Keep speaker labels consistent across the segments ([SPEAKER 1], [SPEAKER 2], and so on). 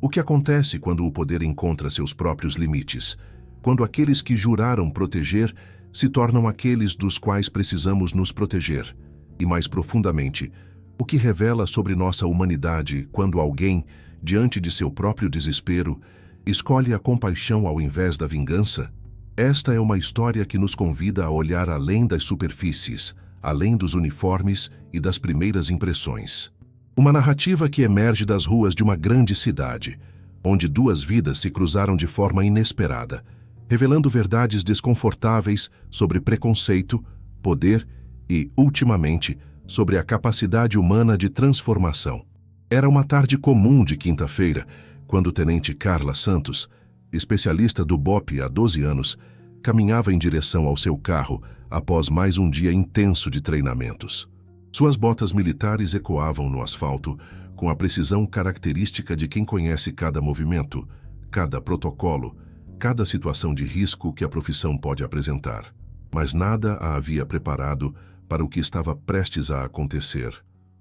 [SPEAKER 1] O que acontece quando o poder encontra seus próprios limites? Quando aqueles que juraram proteger se tornam aqueles dos quais precisamos nos proteger? E mais profundamente, o que revela sobre nossa humanidade quando alguém, diante de seu próprio desespero, escolhe a compaixão ao invés da vingança? Esta é uma história que nos convida a olhar além das superfícies, além dos uniformes e das primeiras impressões. Uma narrativa que emerge das ruas de uma grande cidade, onde duas vidas se cruzaram de forma inesperada, revelando verdades desconfortáveis sobre preconceito, poder e, ultimamente, sobre a capacidade humana de transformação. Era uma tarde comum de quinta-feira, quando o tenente Carla Santos, especialista do BOPE há 12 anos, caminhava em direção ao seu carro após mais um dia intenso de treinamentos. Suas botas militares ecoavam no asfalto com a precisão característica de quem conhece cada movimento, cada protocolo, cada situação de risco que a profissão pode apresentar. Mas nada a havia preparado para o que estava prestes a acontecer.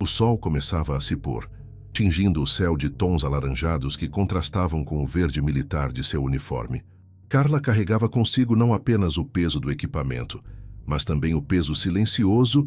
[SPEAKER 1] O sol começava a se pôr, tingindo o céu de tons alaranjados que contrastavam com o verde militar de seu uniforme. Carla carregava consigo não apenas o peso do equipamento, mas também o peso silencioso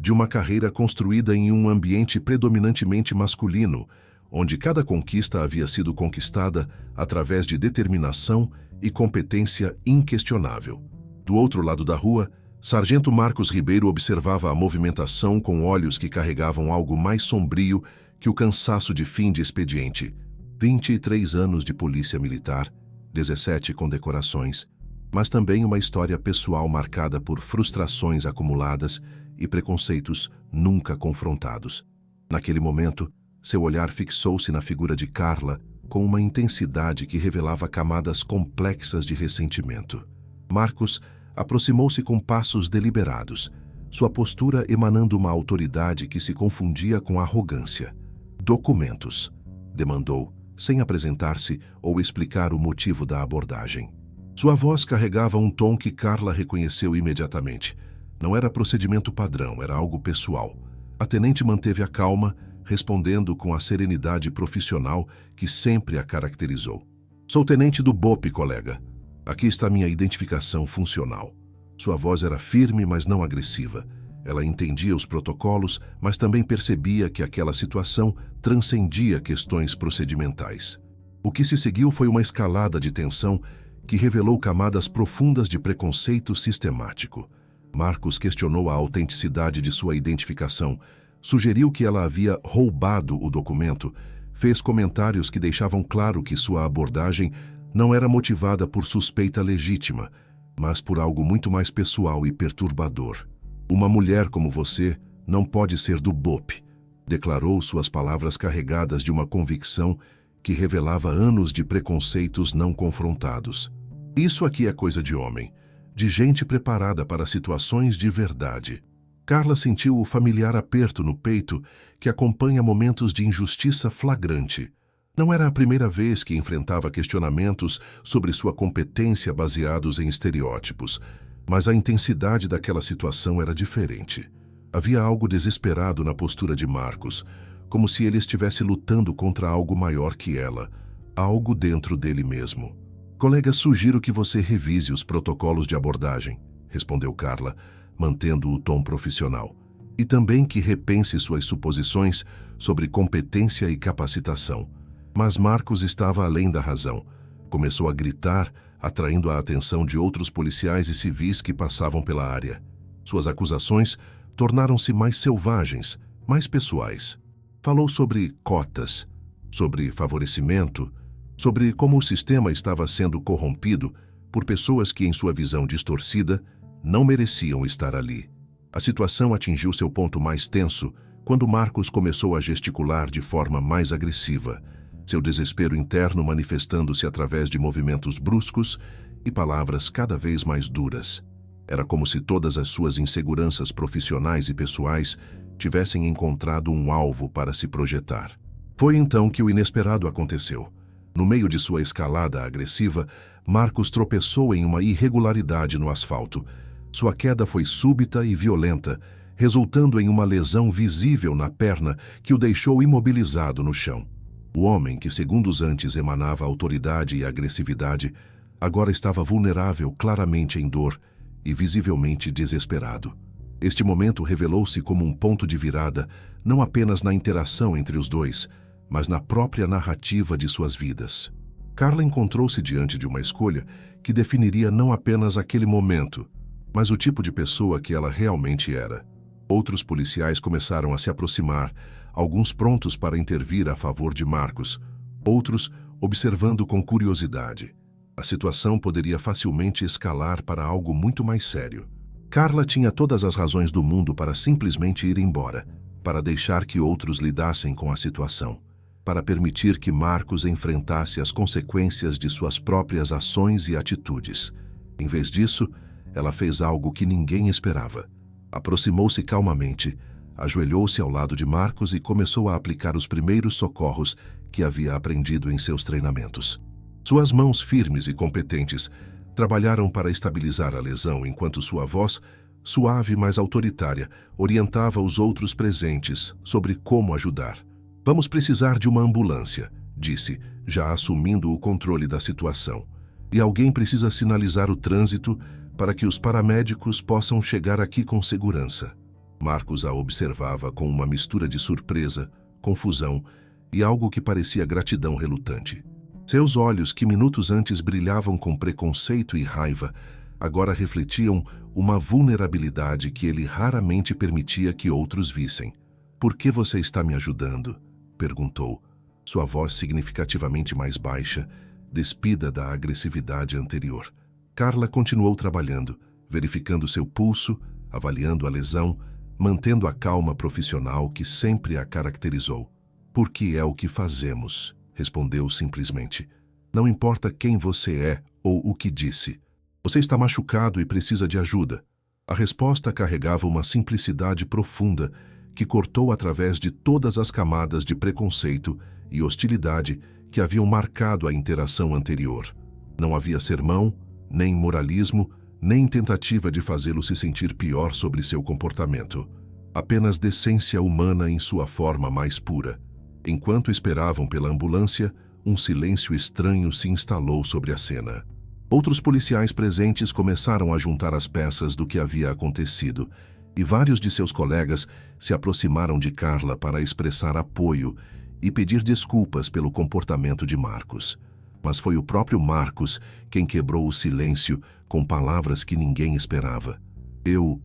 [SPEAKER 1] de uma carreira construída em um ambiente predominantemente masculino, onde cada conquista havia sido conquistada através de determinação e competência inquestionável. Do outro lado da rua, Sargento Marcos Ribeiro observava a movimentação com olhos que carregavam algo mais sombrio que o cansaço de fim de expediente. 23 anos de polícia militar, 17 condecorações, mas também uma história pessoal marcada por frustrações acumuladas e preconceitos nunca confrontados. Naquele momento, seu olhar fixou-se na figura de Carla com uma intensidade que revelava camadas complexas de ressentimento. Marcos aproximou-se com passos deliberados, sua postura emanando uma autoridade que se confundia com arrogância. "Documentos", demandou, sem apresentar-se ou explicar o motivo da abordagem. Sua voz carregava um tom que Carla reconheceu imediatamente. Não era procedimento padrão, era algo pessoal. A tenente manteve a calma, respondendo com a serenidade profissional que sempre a caracterizou. "Sou tenente do BOPE, colega. Aqui está minha identificação funcional." Sua voz era firme, mas não agressiva. Ela entendia os protocolos, mas também percebia que aquela situação transcendia questões procedimentais. O que se seguiu foi uma escalada de tensão que revelou camadas profundas de preconceito sistemático. Marcos questionou a autenticidade de sua identificação, sugeriu que ela havia roubado o documento, fez comentários que deixavam claro que sua abordagem não era motivada por suspeita legítima, mas por algo muito mais pessoal e perturbador. "Uma mulher como você não pode ser do BOPE", declarou, suas palavras carregadas de uma convicção que revelava anos de preconceitos não confrontados. "Isso aqui é coisa de homem, de gente preparada para situações de verdade." Carla sentiu o familiar aperto no peito que acompanha momentos de injustiça flagrante. Não era a primeira vez que enfrentava questionamentos sobre sua competência baseados em estereótipos, mas a intensidade daquela situação era diferente. Havia algo desesperado na postura de Marcos, como se ele estivesse lutando contra algo maior que ela, algo dentro dele mesmo. "Colega, sugiro que você revise os protocolos de abordagem", respondeu Carla, mantendo o tom profissional. "E também que repense suas suposições sobre competência e capacitação." Mas Marcos estava além da razão. Começou a gritar, atraindo a atenção de outros policiais e civis que passavam pela área. Suas acusações tornaram-se mais selvagens, mais pessoais. Falou sobre cotas, sobre favorecimento, sobre como o sistema estava sendo corrompido por pessoas que, em sua visão distorcida, não mereciam estar ali. A situação atingiu seu ponto mais tenso quando Marcos começou a gesticular de forma mais agressiva, seu desespero interno manifestando-se através de movimentos bruscos e palavras cada vez mais duras. Era como se todas as suas inseguranças profissionais e pessoais tivessem encontrado um alvo para se projetar. Foi então que o inesperado aconteceu. No meio de sua escalada agressiva, Marcos tropeçou em uma irregularidade no asfalto. Sua queda foi súbita e violenta, resultando em uma lesão visível na perna que o deixou imobilizado no chão. O homem, que segundos antes emanava autoridade e agressividade, agora estava vulnerável, claramente em dor e visivelmente desesperado. Este momento revelou-se como um ponto de virada, não apenas na interação entre os dois, mas na própria narrativa de suas vidas. Carla encontrou-se diante de uma escolha que definiria não apenas aquele momento, mas o tipo de pessoa que ela realmente era. Outros policiais começaram a se aproximar, alguns prontos para intervir a favor de Marcos, outros observando com curiosidade. A situação poderia facilmente escalar para algo muito mais sério. Carla tinha todas as razões do mundo para simplesmente ir embora, para deixar que outros lidassem com a situação, para permitir que Marcos enfrentasse as consequências de suas próprias ações e atitudes. Em vez disso, ela fez algo que ninguém esperava. Aproximou-se calmamente, ajoelhou-se ao lado de Marcos e começou a aplicar os primeiros socorros que havia aprendido em seus treinamentos. Suas mãos firmes e competentes trabalharam para estabilizar a lesão enquanto sua voz, suave mas autoritária, orientava os outros presentes sobre como ajudar. "Vamos precisar de uma ambulância", disse, já assumindo o controle da situação. "E alguém precisa sinalizar o trânsito para que os paramédicos possam chegar aqui com segurança." Marcos a observava com uma mistura de surpresa, confusão e algo que parecia gratidão relutante. Seus olhos, que minutos antes brilhavam com preconceito e raiva, agora refletiam uma vulnerabilidade que ele raramente permitia que outros vissem. "Por que você está me ajudando?", perguntou, sua voz significativamente mais baixa, despida da agressividade anterior. Carla continuou trabalhando, verificando seu pulso, avaliando a lesão, mantendo a calma profissional que sempre a caracterizou. "Porque é o que fazemos", respondeu simplesmente. "Não importa quem você é ou o que disse. Você está machucado e precisa de ajuda." A resposta carregava uma simplicidade profunda que cortou através de todas as camadas de preconceito e hostilidade que haviam marcado a interação anterior. Não havia sermão, nem moralismo, nem tentativa de fazê-lo se sentir pior sobre seu comportamento. Apenas decência humana em sua forma mais pura. Enquanto esperavam pela ambulância, um silêncio estranho se instalou sobre a cena. Outros policiais presentes começaram a juntar as peças do que havia acontecido, e vários de seus colegas se aproximaram de Carla para expressar apoio e pedir desculpas pelo comportamento de Marcos. Mas foi o próprio Marcos quem quebrou o silêncio com palavras que ninguém esperava. Eu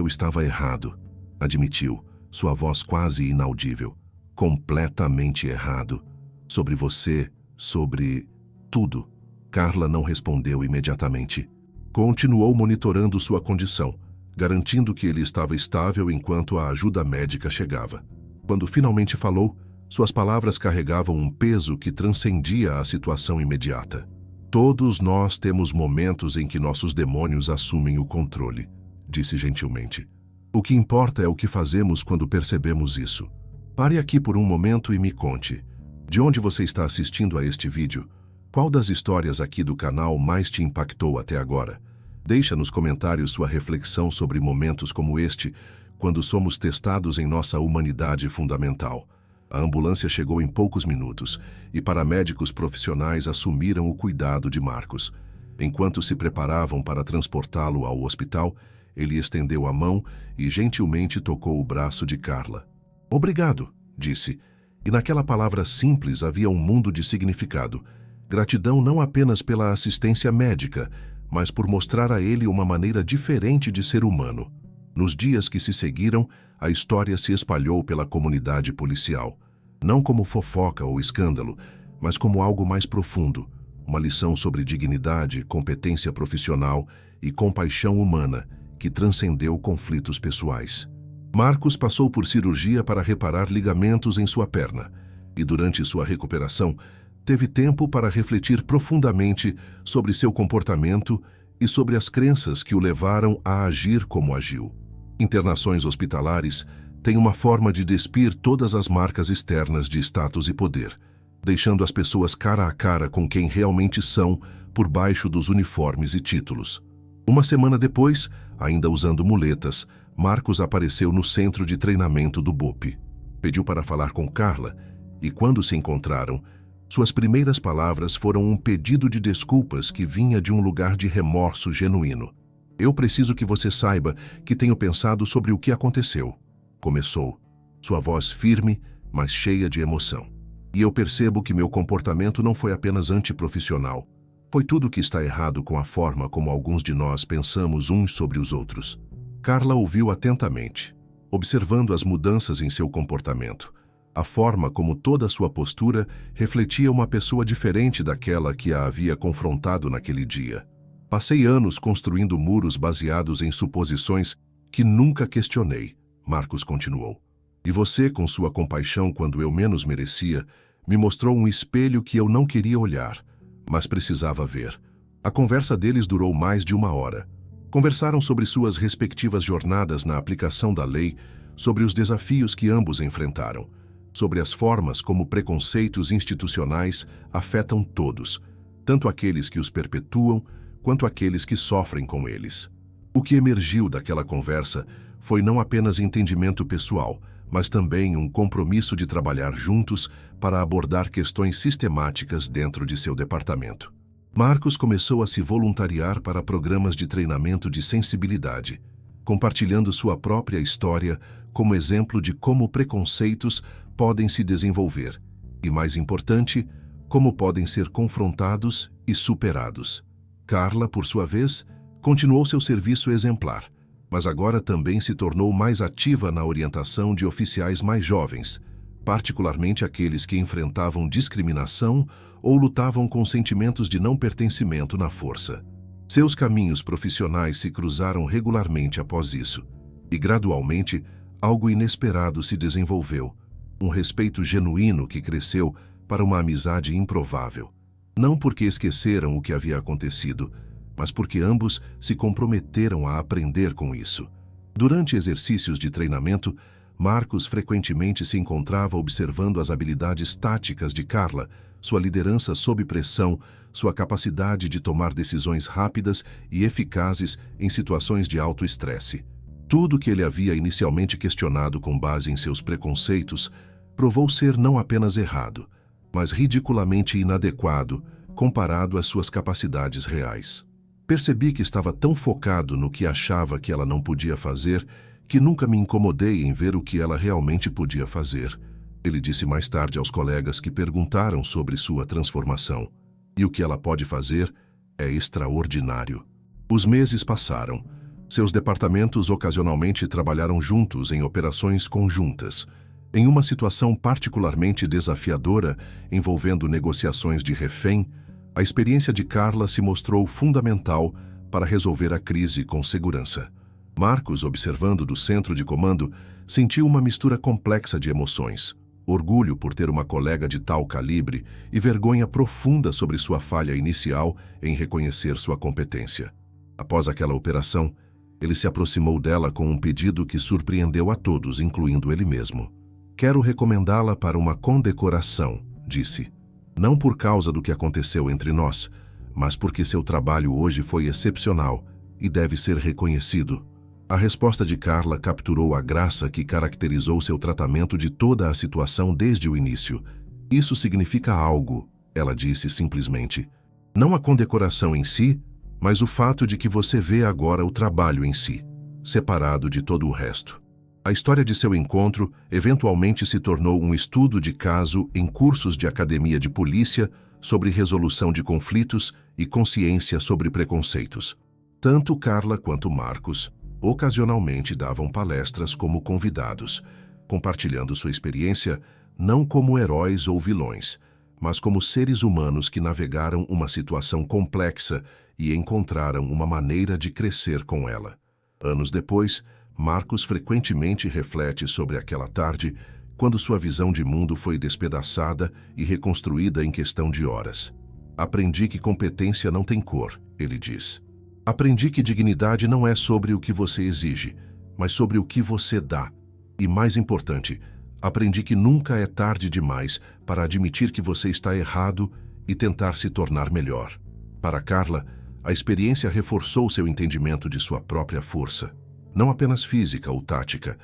[SPEAKER 1] estava errado", admitiu, sua voz quase inaudível. "Completamente errado. Sobre você, sobre tudo." Carla não respondeu imediatamente. Continuou monitorando sua condição, garantindo que ele estava estável enquanto a ajuda médica chegava. Quando finalmente falou, suas palavras carregavam um peso que transcendia a situação imediata. "Todos nós temos momentos em que nossos demônios assumem o controle", disse gentilmente. "O que importa é o que fazemos quando percebemos isso. Pare aqui por um momento e me conte. De onde você está assistindo a este vídeo? Qual das histórias aqui do canal mais te impactou até agora? Deixa nos comentários sua reflexão sobre momentos como este, quando somos testados em nossa humanidade fundamental." A ambulância chegou em poucos minutos e paramédicos profissionais assumiram o cuidado de Marcos. Enquanto se preparavam para transportá-lo ao hospital, ele estendeu a mão e gentilmente tocou o braço de Carla. "Obrigado", disse, e naquela palavra simples havia um mundo de significado. Gratidão não apenas pela assistência médica, mas por mostrar a ele uma maneira diferente de ser humano. Nos dias que se seguiram, a história se espalhou pela comunidade policial. Não como fofoca ou escândalo, mas como algo mais profundo, uma lição sobre dignidade, competência profissional e compaixão humana que transcendeu conflitos pessoais. Marcos passou por cirurgia para reparar ligamentos em sua perna e, durante sua recuperação, teve tempo para refletir profundamente sobre seu comportamento e sobre as crenças que o levaram a agir como agiu. Internações hospitalares têm uma forma de despir todas as marcas externas de status e poder, deixando as pessoas cara a cara com quem realmente são por baixo dos uniformes e títulos. Uma semana depois, ainda usando muletas, Marcos apareceu no centro de treinamento do BOPE. Pediu para falar com Carla E quando se encontraram, suas primeiras palavras foram um pedido de desculpas que vinha de um lugar de remorso genuíno. Eu preciso que você saiba que tenho pensado sobre o que aconteceu. Começou, sua voz firme, mas cheia de emoção. E eu percebo que meu comportamento não foi apenas antiprofissional. Foi tudo o que está errado com a forma como alguns de nós pensamos uns sobre os outros. Carla ouviu atentamente, observando as mudanças em seu comportamento. A forma como toda a sua postura refletia uma pessoa diferente daquela que a havia confrontado naquele dia. Passei anos construindo muros baseados em suposições que nunca questionei, Marcos continuou. E você, com sua compaixão quando eu menos merecia, me mostrou um espelho que eu não queria olhar, mas precisava ver. A conversa deles durou mais de 1 hora. Conversaram sobre suas respectivas jornadas na aplicação da lei, sobre os desafios que ambos enfrentaram, sobre as formas como preconceitos institucionais afetam todos, tanto aqueles que os perpetuam, quanto aqueles que sofrem com eles. O que emergiu daquela conversa foi não apenas entendimento pessoal, mas também um compromisso de trabalhar juntos para abordar questões sistemáticas dentro de seu departamento. Marcos começou a se voluntariar para programas de treinamento de sensibilidade, compartilhando sua própria história como exemplo de como preconceitos podem se desenvolver e, mais importante, como podem ser confrontados e superados. Carla, por sua vez, continuou seu serviço exemplar, mas agora também se tornou mais ativa na orientação de oficiais mais jovens, particularmente aqueles que enfrentavam discriminação ou lutavam com sentimentos de não pertencimento na força. Seus caminhos profissionais se cruzaram regularmente após isso, e gradualmente algo inesperado se desenvolveu, um respeito genuíno que cresceu para uma amizade improvável. Não porque esqueceram o que havia acontecido, mas porque ambos se comprometeram a aprender com isso. Durante exercícios de treinamento, Marcos frequentemente se encontrava observando as habilidades táticas de Carla, sua liderança sob pressão, sua capacidade de tomar decisões rápidas e eficazes em situações de alto estresse. Tudo que ele havia inicialmente questionado com base em seus preconceitos provou ser não apenas errado, mas ridiculamente inadequado comparado às suas capacidades reais. Percebi que estava tão focado no que achava que ela não podia fazer que nunca me incomodei em ver o que ela realmente podia fazer. Ele disse mais tarde aos colegas que perguntaram sobre sua transformação. E o que ela pode fazer é extraordinário. Os meses passaram. Seus departamentos ocasionalmente trabalharam juntos em operações conjuntas. Em uma situação particularmente desafiadora, envolvendo negociações de refém, a experiência de Carla se mostrou fundamental para resolver a crise com segurança. Marcos, observando do centro de comando, sentiu uma mistura complexa de emoções. Orgulho por ter uma colega de tal calibre e vergonha profunda sobre sua falha inicial em reconhecer sua competência. Após aquela operação, ele se aproximou dela com um pedido que surpreendeu a todos, incluindo ele mesmo. "Quero recomendá-la para uma condecoração", disse. "Não por causa do que aconteceu entre nós, mas porque seu trabalho hoje foi excepcional e deve ser reconhecido." A resposta de Carla capturou a graça que caracterizou seu tratamento de toda a situação desde o início. "Isso significa algo", ela disse simplesmente. "Não a condecoração em si, mas o fato de que você vê agora o trabalho em si, separado de todo o resto." A história de seu encontro eventualmente se tornou um estudo de caso em cursos de academia de polícia sobre resolução de conflitos e consciência sobre preconceitos. Tanto Carla quanto Marcos ocasionalmente davam palestras como convidados, compartilhando sua experiência não como heróis ou vilões, mas como seres humanos que navegaram uma situação complexa e encontraram uma maneira de crescer com ela. Anos depois, Marcos frequentemente reflete sobre aquela tarde, quando sua visão de mundo foi despedaçada e reconstruída em questão de horas. "Aprendi que competência não tem cor", ele diz. "Aprendi que dignidade não é sobre o que você exige, mas sobre o que você dá. E mais importante, aprendi que nunca é tarde demais para admitir que você está errado e tentar se tornar melhor." Para Carla, a experiência reforçou seu entendimento de sua própria força. Não apenas física ou tática,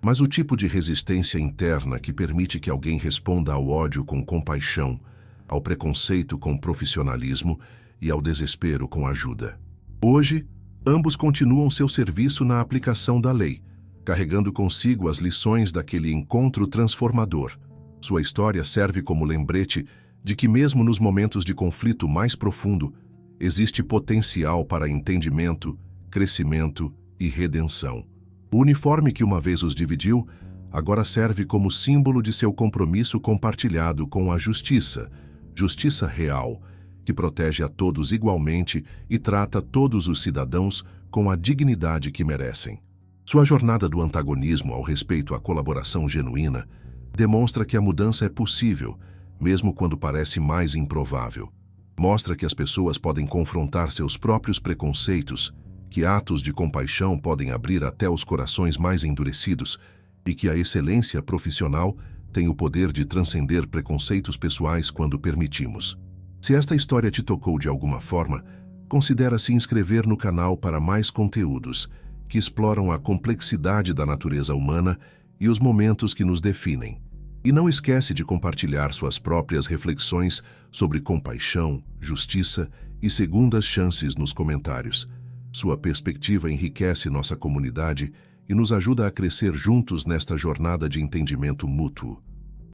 [SPEAKER 1] Mas o tipo de resistência interna que permite que alguém responda ao ódio com compaixão, ao preconceito com profissionalismo e ao desespero com ajuda. Hoje, ambos continuam seu serviço na aplicação da lei, carregando consigo as lições daquele encontro transformador. Sua história serve como lembrete de que mesmo nos momentos de conflito mais profundo, existe potencial para entendimento, crescimento e redenção. O uniforme que uma vez os dividiu, agora serve como símbolo de seu compromisso compartilhado com a justiça, justiça real, que protege a todos igualmente e trata todos os cidadãos com a dignidade que merecem. Sua jornada do antagonismo ao respeito à colaboração genuína demonstra que a mudança é possível, mesmo quando parece mais improvável. Mostra que as pessoas podem confrontar seus próprios preconceitos, que atos de compaixão podem abrir até os corações mais endurecidos e que a excelência profissional tem o poder de transcender preconceitos pessoais quando permitimos. Se esta história te tocou de alguma forma, considere se inscrever no canal para mais conteúdos que exploram a complexidade da natureza humana e os momentos que nos definem. E não esquece de compartilhar suas próprias reflexões sobre compaixão, justiça e segundas chances nos comentários. Sua perspectiva enriquece nossa comunidade e nos ajuda a crescer juntos nesta jornada de entendimento mútuo.